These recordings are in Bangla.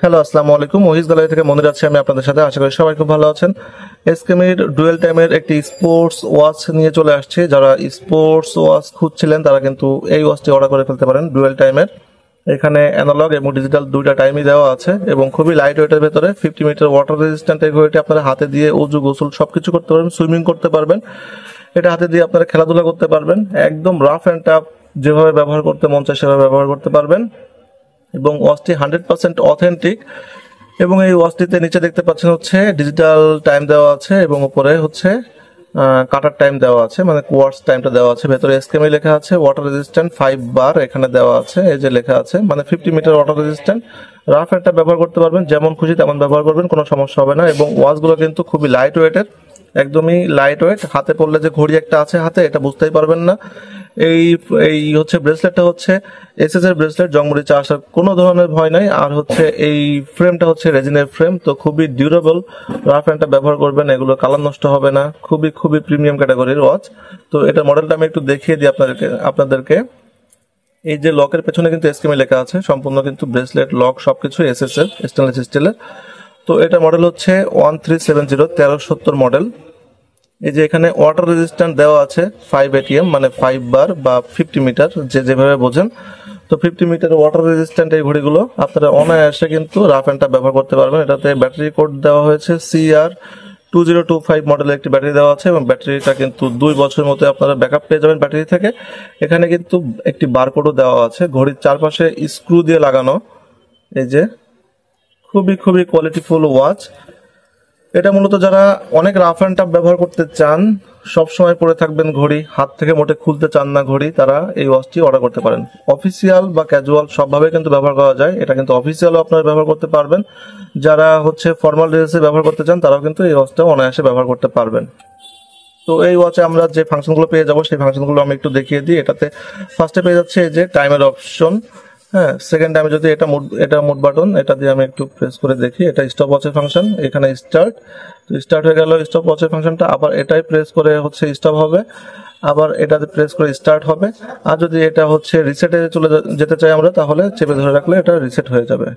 হ্যালো, আসসালামু আলাইকুম। মহিজ গ্যালারি থেকে মনির আছি আমি আপনাদের সাথে। আশা করি সবাই খুব ভালো আছেন। এসকেমির ডুয়েল টাইমের একটি স্পোর্টস ওয়াচ নিয়ে চলে আসছে। যারা স্পোর্টস ওয়াচ খুঁজছিলেন তারা কিন্তু এই ওয়াচটি অর্ডার করে ফেলতে পারেন। ডুয়েল টাইমের এখানে অ্যানালগ এবং ডিজিটাল দুইটা টাইমই দেওয়া আছে এবং খুবই লাইট ওয়েটের ভেতরে 50 মিটার ওয়াটার রেজিস্ট্যান্ট এই ঘড়িটি আপনারা হাতে দিয়ে উজু গোসল সবকিছু করতে পারবেন, সুইমিং করতে পারবেন। এটা হাতে দিয়ে আপনারা খেলাধুলা করতে পারবেন। একদম রাফ অ্যান্ড টাফ যেভাবে ব্যবহার করতে মন চায় সেভাবে ব্যবহার করতে পারবেন এবং ওয়াচটি 100% অথেন্টিক। এবং এই ওয়াচটিতে নিচে দেখতে পাচ্ছেন হচ্ছে ডিজিটাল টাইম দেওয়া আছে এবং উপরে হচ্ছে কাটার টাইম দেওয়া আছে, মানে কোয়ার্টস টাইমটা দেওয়া আছে। ভেতরে এসকেমি লেখা আছে, ওয়াটার রেজিস্ট্যান্ট 5 বার এখানে দেওয়া আছে, এই যে লেখা আছে, মানে 50 মিটার ওয়াটার রেজিস্ট্যান্ট। রাফ একটা ব্যবহার করতে পারবেন, যেমন খুশি তেমন ব্যবহার করবেন, কোনো সমস্যা হবে না। এবং ওয়াচগুলো কিন্তু খুবই লাইট ওয়েটের, একদমই লাইট ওয়েট। হাতে পড়লে যে ঘড়ি একটা আছে হাতে, এটা বুঝতেই পারবেন না। এই এই হচ্ছে ব্রেসলেটটা হচ্ছে এসএস এর ব্রেসলেট, জংমরিচা আসার কোনো ধরনের ভয় নাই। আর হচ্ছে এই ফ্রেমটা হচ্ছে রেজিনের ফ্রেম, তো খুবই ডিউরেবল। রাফ হ্যান্ডটা ব্যবহার করবেন, এগুলো কালার নষ্ট হবে না। খুবই খুবই প্রিমিয়াম ক্যাটাগরির ওয়াচ। তো এটা মডেলটা আমি একটু দেখিয়ে দিই আপনাদেরকে। এই যে লকের পেছনে কিন্তু এসকেমি লেখা আছে, সম্পূর্ণ কিন্তু ব্রেসলেট লক সবকিছু এসএস এর স্টেনলেস স্টিলের। তো এটা মডেল হচ্ছে 1370 1370 মডেল। এই যে এখানে ওয়াটার রেজিস্ট্যান্ট দেওয়া আছে 5 ATM, মানে 5 বার বা 50 মিটার, যে যেভাবে বোঝেন। তো 50 মিটার ওয়াটার রেজিস্ট্যান্ট এই ঘড়িগুলো আপনারা অনায়াসে কিন্তু রাফ অ্যান্ডটা ব্যবহার করতে পারবেন। এটাতে ব্যাটারি কোড দেওয়া হয়েছে CR2025 মডেলের একটি ব্যাটারি দেওয়া আছে এবং ব্যাটারিটা কিন্তু 2 বছরের মধ্যে আপনারা ব্যাকআপ পেয়ে যাবেন ব্যাটারি থেকে। এখানে কিন্তু একটি বারকোডও দেওয়া আছে, ঘড়ির চারপাশে স্ক্রু দিয়ে লাগানো। এই যে খুবই খুবই কোয়ালিটিফুল ওয়াচ। এটা মূলত যারা অনেক রাফ অ্যান্ড টাফ ব্যবহার করতে চান, সব সময় পরে থাকবেন ঘড়ি, হাত থেকে মোটে খুলতে চান না ঘড়ি, তারা এই ওয়াচটি অর্ডার করতে পারেন। অফিসিয়াল বা ক্যাজুয়াল সবভাবে কিন্তু ব্যবহার করা যায়। এটা কিন্তু অফিসিয়ালও আপনারা ব্যবহার করতে পারবেন। যারা হচ্ছে ফর্মাল ড্রেসে ব্যবহার করতে চান তারাও কিন্তু এই ওয়াচটা অনায়াসে ব্যবহার করতে পারবেন। তো এই ওয়াচে আমরা যে ফাংশনগুলো পেয়ে যাবো সেই ফাংশনগুলো আমি একটু দেখিয়ে দিই। এটাতে ফার্স্টে পেয়ে যাচ্ছে এই যে টাইমের অপশন। হ্যাঁ, সেকেন্ড টাইমে যদি এটা মোড বাটন, এটা দিয়ে আমি একটু প্রেস করে দেখি, এটা স্টপ ওয়াচের ফাংশন। এখানে স্টার্ট, তো স্টার্ট হয়ে গেল স্টপ ওয়াচের ফাংশনটা। আবার এটাই প্রেস করে হচ্ছে স্টপ হবে, আবার এটাতে প্রেস করে স্টার্ট হবে। আর যদি এটা হচ্ছে রিসেটে চলে যেতে চাই আমরা, তাহলে চেপে ধরে রাখলে এটা রিসেট হয়ে যাবে,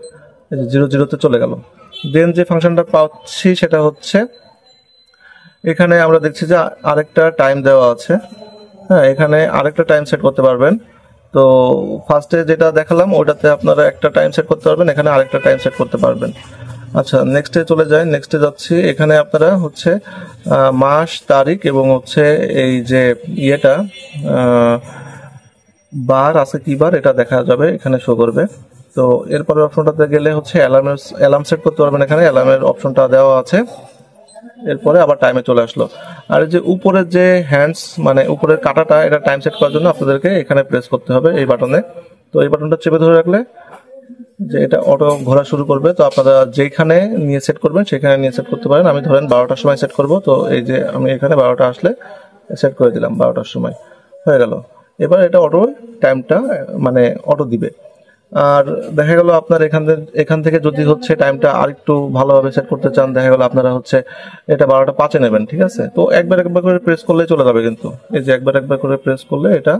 এই যে 00-তে চলে গেল। দেন যে ফাংশনটা পাচ্ছি সেটা হচ্ছে এখানে আমরা দেখছি যে আরেকটা টাইম দেওয়া আছে। হ্যাঁ, এখানে আরেকটা টাইম সেট করতে পারবেন। তো ফার্স্টে যেটা দেখালাম ওটাতে আপনারা একটা টাইম সেট করতে পারবেন, এখানে আরেকটা টাইম সেট করতে পারবেন। আচ্ছা, নেক্সটে চলে যায়। নেক্সটে যাচ্ছি, এখানে আপনারা হচ্ছে মাস তারিখ এবং হচ্ছে এই যে ইয়েটা বার আছে কি বার এটা দেখা যাবে, এখানে শো করবে। তো এরপরের অপশনটাতে গেলে হচ্ছে অ্যালার্ম সেট করতে পারবেন, এখানে অ্যালার্মের অপশনটা দেওয়া আছে। এরপরে আবার টাইমে চলে আসলো। আর যে উপরের যে হ্যান্ডস, মানে উপরের কাঁটাটা, এটা টাইম সেট করার জন্য আপনাদেরকে এখানে প্রেস করতে হবে এই বাটনে। তো এই বাটনটা চেপে ধরে রাখলে যে এটা অটো ঘোরা শুরু করবে। তো আপনারা যেখানে নিয়ে সেট করবেন সেখানে নিয়ে সেট করতে পারেন। আমি ধরেন 12টার সময় সেট করব, তো এই যে আমি এখানে 12টা আসলে সেট করে দিলাম, 12টার সময় হয়ে গেল। এবার এটা অটো টাইমটা মানে অটো দিবে। আর দেখা গেল আপনার এখান থেকে যদি হচ্ছে টাইমটা আরেকটু ভালোভাবে সেট করতে চান, দেখা গেল আপনারা হচ্ছে এটা 12টা 5-এ নেবেন, ঠিক আছে। তো একবার করে প্রেস করলেই চলে যাবে, কিন্তু এই যে একবার করে প্রেস করলে এটা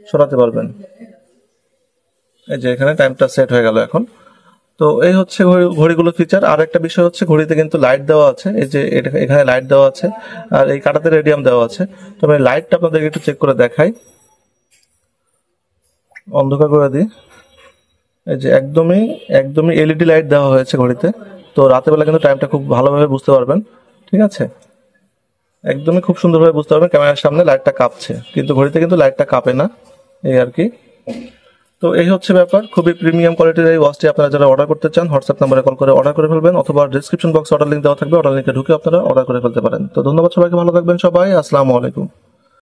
সরাতে পারবেন। এই যে এখানে টাইমটা সেট হয়ে গেল এখন। তো এই হচ্ছে ঘড়িগুলো ফিচার। আর একটা বিষয় হচ্ছে ঘড়িতে কিন্তু লাইট দেওয়া আছে, এই যে এখানে লাইট দেওয়া আছে আর এই কাঁটাতে রেডিয়াম দেওয়া আছে। তো আমি লাইটটা আপনাদেরকে একটু চেক করে দেখাই, অন্ধকার করে দিই। এই যে একদমই এলইডি লাইট দেওয়া হয়েছে ঘড়িতে। তো রাতের বেলা কিন্তু টাইমটা খুব ভালোভাবে বুঝতে পারবেন, ঠিক আছে। একদমই খুব সুন্দরভাবে বুঝতে পারবেন, ক্যামেরার সামনে লাইটটা কাঁপছে কিন্তু ঘড়িতে কিন্তু লাইটটা কাঁপে না, এই আর কি। তো এই হচ্ছে ব্যাপার, খুবই প্রিমিয়াম কোয়ালিটির এই ওয়াচটি আপনারা যারা অর্ডার করতে চান হোয়াটসঅ্যাপ নাম্বারে কল করে অর্ডার করে ফেলবেন, অথবা ডিসক্রিপশন বক্সে অর্ডার লিঙ্ক দেওয়া থাকবে, অর্ডার লিঙ্কে ঢুকে আপনারা অর্ডার করে ফেলতে পারেন। তো ধন্যবাদ সবাইকে, ভালো থাকবেন সবাই, আসসালামু আলাইকুম।